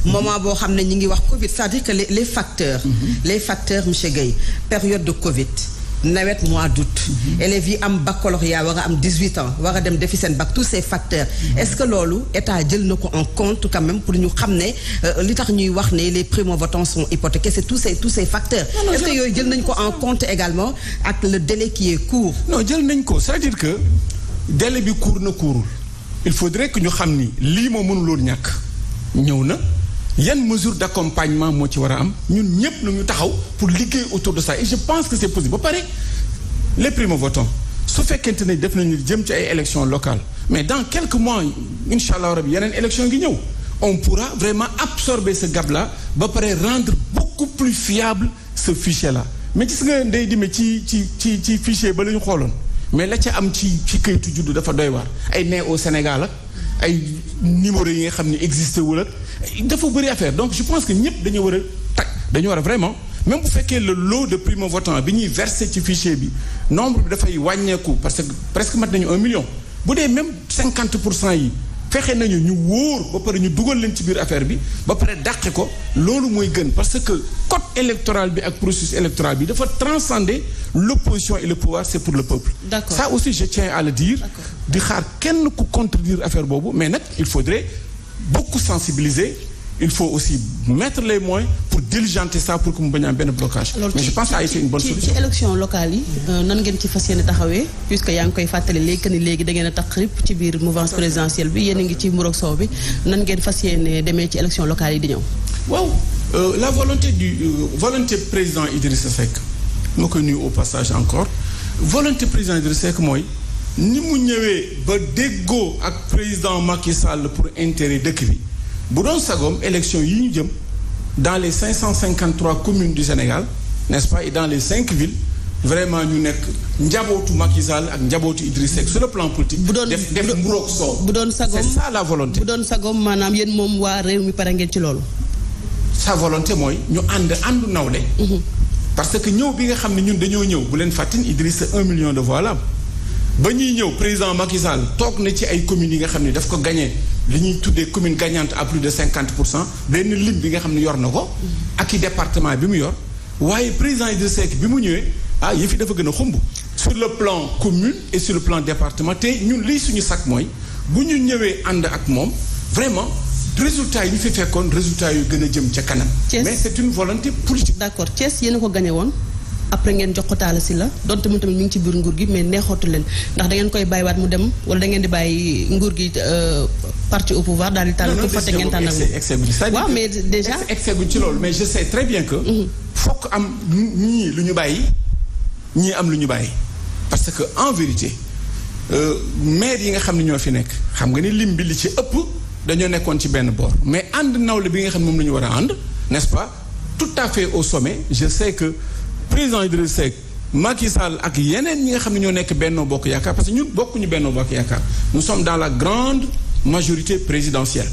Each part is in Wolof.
moment boo xam ne ñi ngi wax Covid c'est-à-dire que les facteurs. les facteurs monsieur Guèye période de Covid. nawet mois d'août. élèves yi am baccalauréat war a am 18 ans war a dem defi seen bac tous ces facteurs. est-ce que loolu état jël na ko en compte quand même pour ñu xam ne li tax ñuy wax ne les primo-votants sont hypothéqués c'est tous ces facteurs. est-ce que yooyu jël nañ ko en compte également ak le délai qui est court. non jël nañ ko c'est-à-dire que délai bi court na courul il faudrait que ñu xam ni lii moo mënuloon ñàkk ñëw na. yan mesure d'accompagnement moo ci war a am ñun ñëpp nañu taxaw pour liggéey autour de ça et je pense que c'est possible ba pare les primo-votants su fekkente ne def nañu jëm ci ay élections locales mais dans quelques mois incha allah rabi yeneen élections ngi ñëw on pourra vraiment absorber ce gap-là ba pare rendre beaucoup plus fiable ce fichier-là mais gis nga ndey dime ci fichier ba la ñu xooloon mais la ca am ci kayitu juddu dafa doy waar ay né au Sénégal ak ay numéros yi nga xam ne existé wul ak dafa bëri affaire donc je pense que ñëpp dañu war a vraiment même bu fekkee le lot de primo-votants bi ñuy versé ci fichier bi nombre bi dafay wàññeeku parce que presque mat nañu 1 million bu dee même 50% yi fexe nañu ñu wóor ba pare ñu dugal leen ci biir affaire bi ba pare dàqe ko loolu mooy gën parce que code électoral bi ak processus électoral bi dafa transcender l'opposition et le pouvoir c'est pour le peuple. D'accord. Ça aussi je tiens à le dire. di xaar kenn ku contredire affaire boobu mais nag il faudrait beaucoup sensibiliser il faut aussi mettre les moyens pour diligenter ça pour que mu bañ a am benn blocage. mais je pense que ça a été une bonne solution. ci élection locale yi nan ngeen ci fas yéene taxawee puisque yaa ngi koy fàttali léegi que ni léegi da ngeen a tax rip ci biir mouvance présidentielle bi yéen a ngi ci mburoog soow bi nan ngeen fas yéene demee ci élection locale yi di ñëw. waaw la volonté président Idrissa Seck ma koy nuyu au passage encore volonté président Idrissa Seck mooy ni mu ñëwee ba déggoo ak président Macky Sall pour intérêt dëkk bi. bu doon sagoom élection yi ñu jëm dans les 553 communes du Sénégal n'est-ce pas et dans les 5 villes vraiment ñu nekk njabootu Macky Sall ak njabootu Idriss Seck sur le plan politique. def mburoog soow. bu doon sagoom c'est ça la volonté. bu doon sagoom maanaam yéen moom waa réew mi pare ngeen ci loolu. sa volonté mooy ñu àndu nawle. parce que ñëw bi nga xam ne ñun dañoo ñëw bu leen fàttin Idriss 1 million de voix la ba ñuy ñëw président Macky Sall toog na ci ay communes yi nga xam ne daf ko gagné li ñuy tuddee commune gagnante à plus de 50% benn lim bi nga xam ne yor na ko. ak i département bi mu yor. waaye président Idrissa Seck bi mu ñëwee yëf yi dafa gën a xumb. sur le plan commune et sur le plan département te ñun lii suñu sac mooy bu ñu ñëwee ànd ak moom vraiment résultat yi ñu fi fekkoon résultat yu gën a jëm ca kanam. mais c'est une volonté politique. d'accord Thiès yéen a ko gagné woon. après ngeen jox ko Talla Sylla donte moom tamit mi ngi ci biir nguur gi mais neexootu leen ndax da ngeen koy bàyyiwaat mu dem wala da ngeen di bàyyi nguur gi parti au pouvoir daal di tànn ku fa te ngeen tànn ak waaw mais déjà excès guñ ci loolu mais je sais très bien que fokk am ñii lu ñu bàyyi ñii am lu ñu bàyyi parce que en vérité maire yi nga xam ne ñoo fi nekk xam nga ni lim bi li ci ëpp dañoo nekkoon ci benn boor mais ànd nawle bi nga xam ne moom la ñu war a ànd n'est-ce pas tout à fait au sommet je sais que président Idrissa Seck Macky Sall ak yeneen ñi nga xam ne ñoo nekk Benno Bokk Yaakaar parce que ñun bokkuñu Benno Bokk Yaakaar nous sommes dans la grande majorité présidentielle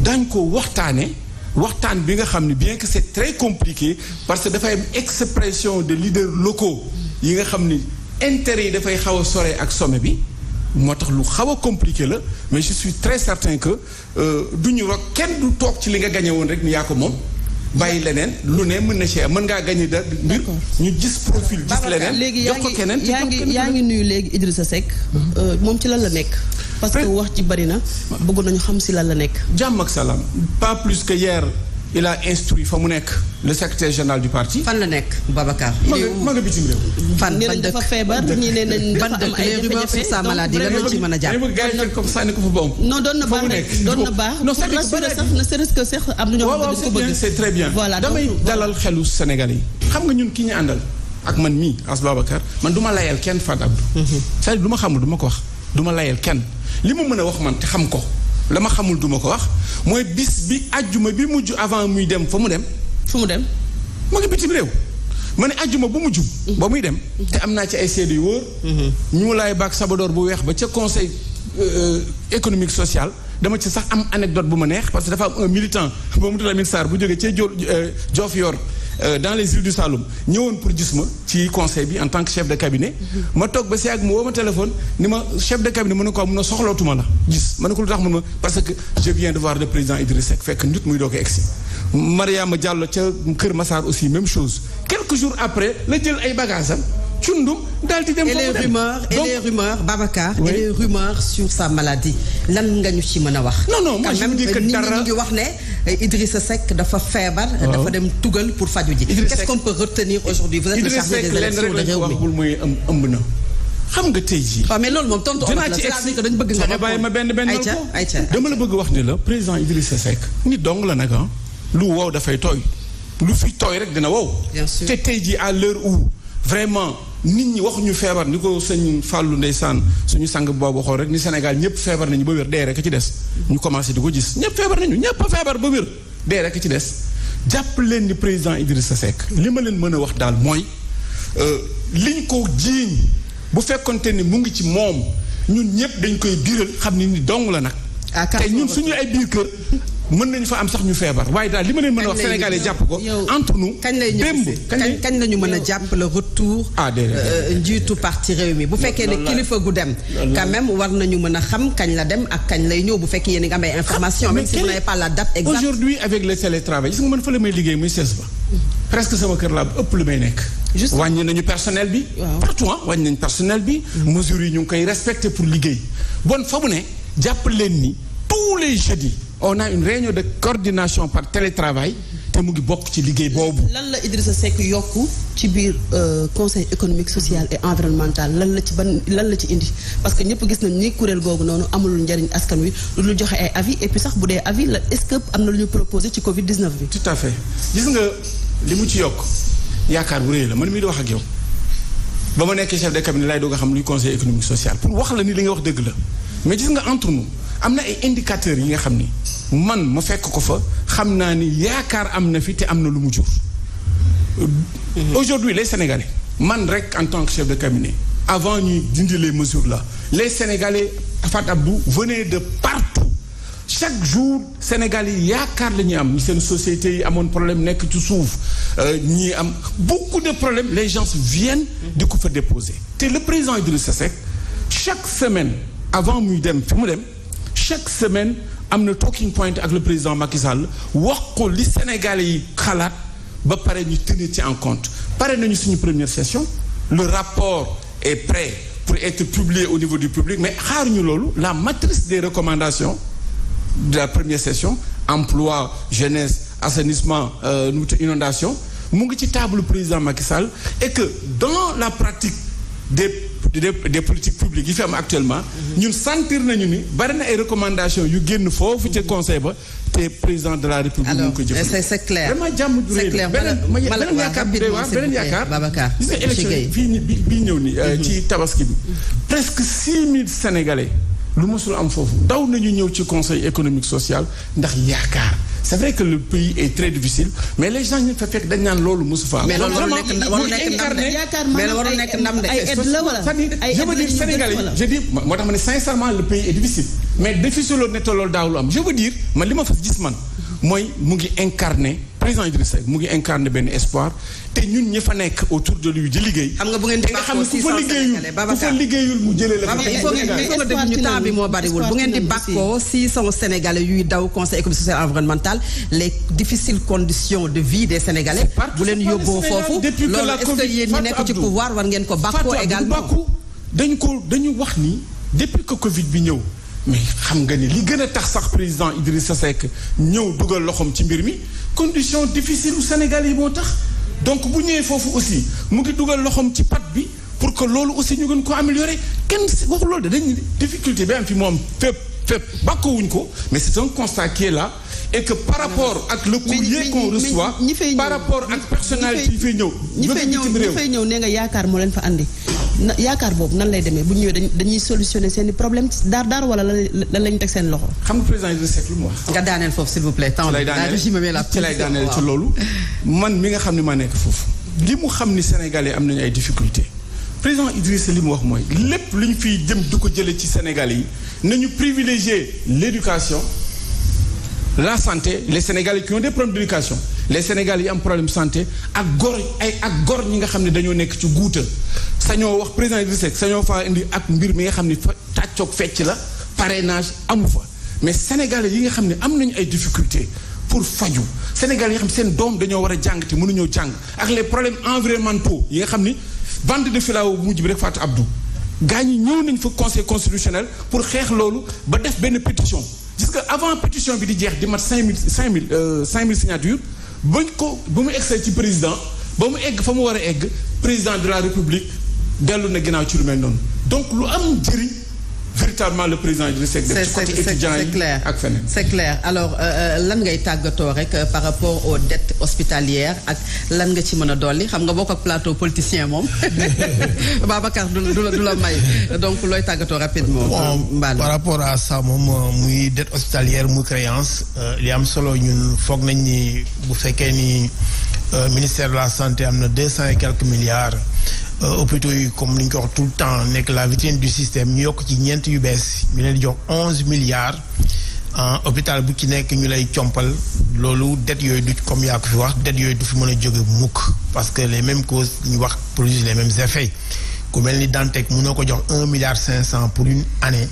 dañ ko waxtaan bi nga xam ne bien que c'est très compliqué parce que dafay am expression de leaders locaux yi nga xam ni intérêt yi dafay xaw a sore ak sommet bi moo tax lu xaw a compliqué la mais je suis très certain que du ñu wax kenn du toog ci li nga gagné woon rek ni yaa ko moom bàyyi leneen lu ne mën na ci mën ngaa gagné da mbir ñu gis profil gis leneen jox ko keneen yaa ngi nuyu léegi Idrissa Seck moom ci lan la nekk parce que wax ci bari na bëgg nañu xam si lan la nekk jàmm ak salaam pas plus que hier il a instruit fa mu nekk le secrétaire général du parti. fan la nekk Babacar. ma nga bitim réew. fan nee nañ dafa feebar ñii nee nañ dafa am ay jafe-jafe sa maladie lan la ci mën a jàpp. non doon na baax rek doon na baax. non pour rassurer sax ne serait-ce que sax am na ñoo xam ne dañ ko bëgg. c'est très bien voilà damay dalal xelu Sénégalais yi. xam nga ñun ki ñu àndal ak man mii As Babacar man du ma layal kenn Fat Abdou. c'est-à-dire du ma xamul du ma ko wax du ma layal kenn li ma mën a wax man te xam ko. la ma xamul duma ko wax mooy bis bi ajjuma bi mujj avant muy dem fa mu dem. fu mu dem. ma ngi bitim réew. ma ne ajjuma bu mujj. ba muy dem. te am naa ci ay seede yu wóor. ñu laay baag sabadoor bu weex ba ca conseil économique social dama ci sax am anecdote bu ma neex parce que dafa am un militant Mamadou Lamine Sarr bu jógee ca Diofior dans les îles du Saloum ñëwoon pour gis ma ci conseil bi en tant que chef de cabinet ma toog ba si ak mu woo ma téléphone ni ma chef de cabinet mën na ko mun a soxlootuma la gis ma ne ko lu tax mun ma parce que je viens de voir le président Idriss Seck fekk nit muy doo ko egsi Mariama Diallo ca Kër Massar aussi même chose quelques jours après la jël ay bagages am cundum daal di dem. et les rumeurs Babacar. Oui. Et les rumeurs sur sa maladie lan nga ñu ci mën a wax. non moi je me dis que dara nit ñi ngi wax ne Idrissa Seck dafa feebar. dafa dem tugal pour faju ji. qu'est-ce qu'on peut retenir aujourd'hui vous êtes le chargé des élections de réew mi. wax bul mooy ëmb na. xam nga tey jii. waaw mais loolu moom tontu olof la c'est-à-dire que dañu bëgg nga répondre bàyyi ma benn dama la bëgg wax ni la président Idrissa Seck nit dong la nag lu wow dafay tooy lu fi tooy rek dina wow. bien sûr te tey jii à l'heure où vraiment nit ñi waxuñu feebar ni ko sëñ Fallou ndeysaan suñu sang boobu xool rek ni Sénégal ñëpp feebar nañu ba wér dee rek ci des. ñu commencé di ko gis ñëpp feebar nañu ñëpp a feebar ba wér dee rek ci des jàpp leen ni président Idrissa Seck li ma leen mën a wax daal mooy liñ ko jiiñ bu fekkonte ni mu ngi ci moom ñun ñëpp dañ koy biiral xam ni dong la nag. te ñun suñu ay biir kër. mën nañu fa am sax ñu feebar waaye daal li ma leen mën a wax Sénégalais jàpp ko entre nous. kañ lay ñëw kañ la ñu mën a jàpp le retour. njiitu parti Rewmi bu fekkee ne kilifa gu dem. quand même war nañu mën a xam kañ la dem ak kañ lay ñëw bu fekkee yéen a ngi am ay information même si vous n'avez pas la date exacte. aujourd'hui avec le télétravail gis nga man fa la may liggéey muy CES ba. presque sama kër laa ëpp lu may nekk. wàññi nañu personnel bi. partout wàññi nañu personnel bi. mesures yi ñu ngi koy respecté pour liggéey. bon fa mu ne jàpp leen ni tous les jeudis. on a une réunion de coordination par télétravail te mu ngi bokk ci liggéey boobu. lan la Idrissa Seck yokku ci biir conseil économique social et environnemental lan la ci indi parce que ñëpp gis nañ ni kuréel googu noonu amul njariñ askan wi lu joxe ay avis et puis sax bu dee avis la est-ce que am na lu ñu proposé ci Covid 19 bi. tout à fait gis nga li mu ci yokk yaakaar bu rëy la man mii di wax ak yow ba ma nekkee chef de cabinet laay doog a xam luy conseil économique social pour wax la ni li nga wax dëgg la mais gis nga entre nous. am na ay indicateurs yi nga xam ni man ma fekk ko fa xam naa ni yaakaar am na fi te am na lu mu jur. Aujourd'hui les Sénégalais man rek en tant que chef de cabinet avant ñuy dindi les mesures là les Sénégalais Fat Abdou venaient de partout chaque jour Sénégalais yi yaakaar la ñuy am ñi seen sociétés yi amoon problème nekk ci suuf ñii am beaucoup de problèmes les gens viennent di ko fa déposer te le président Idrissa Seck chaque semaine avant muy dem fi mu dem. chaque semaine am na talking point ak le président Macky Sall wax ko li Sénégalais yi xalaat ba pare ñu tenir ci en compte pare nañu suñu première session le rapport est prêt pour être publié au niveau du public mais xaaruñu loolu la matrice des recommandations de la première session emploi jeunesse assainissement inondation mu ngi ci table président Macky Sall et que dans la pratique des politiques publiques yi fi am actuellement ñun sentir nañu ni bari na ay recommandations yu génn foofu ci conseil ba te président de la république ñu ngi ko jëfandikoo. c'est clair vraiment jàmm ju rëy la beneen yaakaar Babacar gis nga élection fii bii ñëw ni ci tabaski bi presque 6000 sénégalais lu mosul am foofu daw nañu ñëw ci conseil économique social ndax yaakaar c'est vrai que le pays est très difficile mais les gens ñu fa fekk dañ naan loolu mosu fa am. mais loolu waru nekk ndam de. ay aide la wala je veux dire Sénégalais je dis moo tax ma ne sincèrement le pays est difficile mais difficile loolu netta loolu daawul am je veux dire man li ma fa gis man mooy mu ngi incarné président Idrissa Seck mu ngi incarné benn espoir te ñun ñi fa nekk autour de lui di liggéey. xam nga bu ngeen di bàkkoo 600 Sénégalais ku fa liggéeyul mu jëlee la. il faut nga dégg ñu temps bi moo bariwul bu ngeen di bàkkoo 600 Sénégalais yuy daw conseil économique social environnemental les difficiles conditions de vie des Sénégalais. bu leen yóbboo foofu loolu est-ce que yéen ñi nekk ci pouvoir war ngeen ko bàkkoo également. dañu wax ni depuis que Covid bi ñëw. mais xam nga ni li gën a tax sax président Idrissa Seck ñëw dugal loxoom ci mbir mi condition difficile u Sénégal yi moo tax donc bu ñëwee foofu aussi mu ngi dugal loxoom ci pat bi pour que loolu aussi ñu gën ko améliorer kenn waxu loolu de dañu difficulté bi am fi moom fépp bàkkoowuñ ko mais c'est un constat qui est là et que par rapport ak le courrier qu'on reçoit par rapport ak personnalité yi fay ñëw ñi fay ñëw nee nga yaakaar moo leen fa andi yaakaar boobu nan lay demee bu ñëwee dañuy solutionner seen i problème daar wala lan lañ teg seen loxo. xam nga président Idrissa Seck lu mu wax. nga daaneel foofu s'il vous plaît. ci lay daaneel ci loolu. man mi nga xam ne maa nekk foofu. li mu xam ni Sénégalais am nañu ay difficultés président Idrissa li mu wax mooy lépp lu ñu fiy jëm du ko jëlee ci Sénégalais yi nañu privilégier l'éducation la santé les Sénégalais qui ont des problèmes d'éducation les Sénégalais yi am problème santé ak gor ñi nga xam ne dañoo nekk ci guuta sañoo wax président Idrissa Seck sañoo faa indi ak mbir mi nga xam ne fa tàccoog fecc la parrainage amu fa mais Sénégalais yi nga xam ne am nañu ay difficultés pour faju Sénégalais yi nga xam ne seen doom dañoo war a jàng te mënuñoo jàng ak les problèmes environnementaux yi nga xam ni vente de filao bu mujj bi rek Fatou Abdou gaa ñi ñëw nañ fa conseil constitutionnel pour xeex loolu ba def benn pétition gis nga avant pétition bi di jeex di mat 5000 signatures ba mu egg ci président ba mu egg fa mu war a egg président de la République dellu na ginnaaw ci lu mel noonu donc lu am njëriñ véritablement le président Idrissa Seck def ci côté étudiant yi ak feneen. c'est clair alors lan ngay tàggatoo rek par rapport aux dettes hospitalières ak lan nga ci mën a dolli xam nga bokk ak plateau politicien moom Babacar du la may donc looy tàggatoo rapidement. Mbal par rapport à ça moom muy dette hospitalière muy créance li am solo ñun foog nañ ni bu fekkee ni ministère de la santé am na 200 et quelques milliards. hôpitaux yi comme li ñu ko wax tout le temps nekk la vitrine du système ñu yokk ci ñeent yu bees ñu leen di jox 11 milliards en hôpital bu ci nekk ñu lay compal loolu dette yooyu du comme yaa ko fi wax dette yooyu du fi mën a jóge mukk parce que les mêmes causes ñu wax produisent les mêmes effets ku mel ni Dantec mënoo ko jox 1 milliard 500 pour une année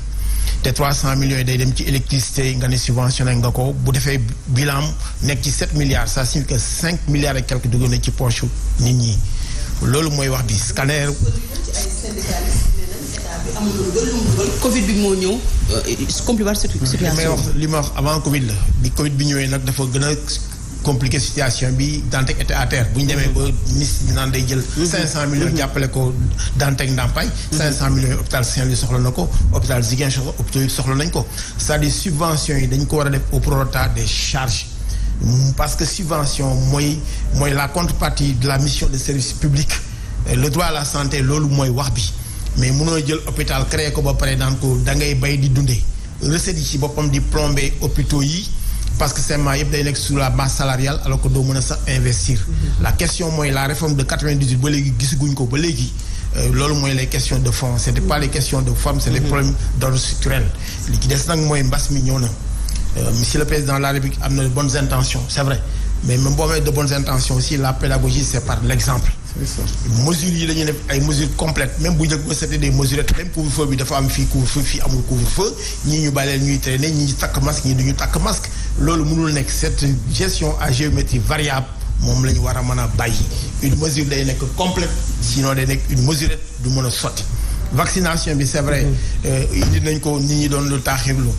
te 300 millions yi day dem ci électricité nga ne subventionné nga ko bu defee bilan nekk ci 7 milliards ça signifie que 5 milliards et quelques dugg na ci poche nit ñi. loolu mooy wax bi scanner. Covid bi moo ñëw compliquer situation. li ma wax avant Covid la bi Covid bi ñëwee nag dafa gën a compliquer situation bi Dantec était à terre bu ñu demee ba ministre bi naan day jël. 500 millions jàppale ko Dantec ndàmpaay. 500 millions hôpital Saint-Louis soxla na ko hôpital Ziguinchor hôpital yi soxla nañ ko c'est-à-dire subventions yi dañ ko war a def au prorata des charges. Parce que subvention mooy la contrepartie de la mission de service public le droit à la santé loolu mooy wax bi mais mënoo jël hôpital créé ko ba pare daan ko da ngay bay di dundee recettes yi ci boppam di plomber hôpitaux yi parce que seulement yëpp day nekk sous la masse salariale alors que doo mën a sax investir la question mooy la réforme de 98 ba léegi gisaguñ ko ba léegi loolu mooy les questions de fond c'était pas les questions de forme c'est les problèmes d'ordre structurel li ci des nag mooy mbas mi ñëw na monsieur le président de la République am na de bonnes intentions c'est vrai mais même boo amee de bonnes intentions aussi la pédagogie c'est par l'exemple. mesures yi dañuy def ay mesures complètes même bu njëkk ba c'était des mesurettes même couvre-feu bi dafa am fii couvre-feu fii amul couvre-feu ñii ñu bàyyi leen ñuy traîner ñii ñu takk masque ñii duñu takk masque loolu mënul nekk cette gestion à géométrie variable moom la ñu war a mën a bàyyi une mesure day nekk complète sinon day nekk une mesurette du mën a sotti vaccination bi c'est vrai indi nañ ko nit ñi doon lu taaxirlu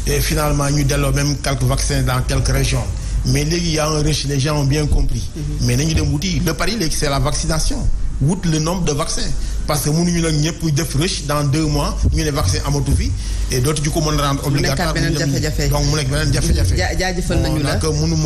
et finalement ñu delloo même quelques vaccins dans quelques régions mais léegi y a un rush les gens ont bien compris mais nañu dem wuti le pari léegi c'est la vaccination wut le nombre de vaccins parce que mënuñu nag ñëpp def rush dans 2 mois ñu ne vaccin amatu fi et dootu ju ko mën a rendre obligatoire donc mu nekk beneen jafe-jafe jaajëfal nañu la mënuma